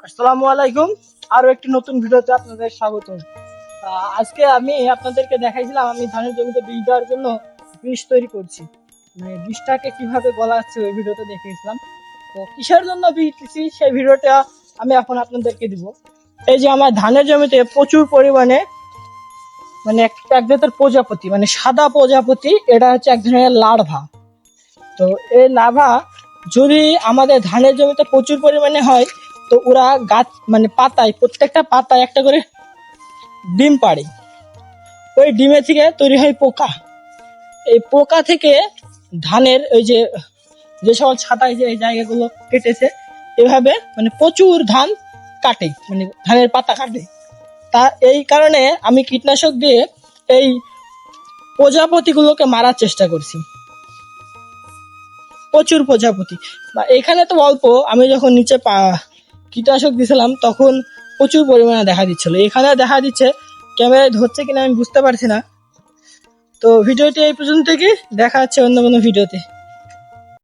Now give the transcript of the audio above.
আসসালামু আলাইকুম। আরো একটি নতুন ভিডিওতে আপনাদের স্বাগত। আজকে আমি আপনাদেরকে দেখাইছিলাম আমি ধানের জমিতে বীজ দেওয়ার জন্য বীজ তৈরি করছি, মানে বীজটাকে কিভাবে গলা হচ্ছে ওই ভিডিওতে দেখিয়েছিলাম। তো কিসের জন্য বীজ দিচ্ছি সেই ভিডিওটা আমি এখন আপনাদেরকে দিব। এই যে আমার ধানের জমিতে প্রচুর পরিমাণে মানে এক জাতের প্রজাপতি, মানে সাদা প্রজাপতি, এটা হচ্ছে এক ধরনের লার্ভা। তো এই লার্ভা যদি আমাদের ধানের জমিতে প্রচুর পরিমাণে হয় তো ওরা গাছ মানে পাতায়, প্রত্যেকটা পাতায় একটা করে ডিম পাড়ে। ওই ডিমে থেকে তৈরি হয় পোকা। এই পোকা থেকে ধানের ওই যে যে সকল ছাটাই যে জায়গাগুলো কেটেছে এভাবে মানে প্রচুর ধান কাটে, মানে ধানের পাতা কাটে। তা এই কারণে আমি কীটনাশক দিয়ে এই প্রজাপতিগুলোকে মারার চেষ্টা করছি। প্রচুর প্রজাপতি, বা এখানে তো অল্প, আমি যখন নিচে কীটনাশক দিয়েছিলাম তখন প্রচুর পরিমাণে দেখা দিচ্ছিল। এখানে দেখা দিচ্ছে, ক্যামেরায় ধরছে কিনা আমি বুঝতে পারছি না। তো ভিডিওটি এই পর্যন্ত কি, দেখা হচ্ছে অন্য কোনো ভিডিওতে।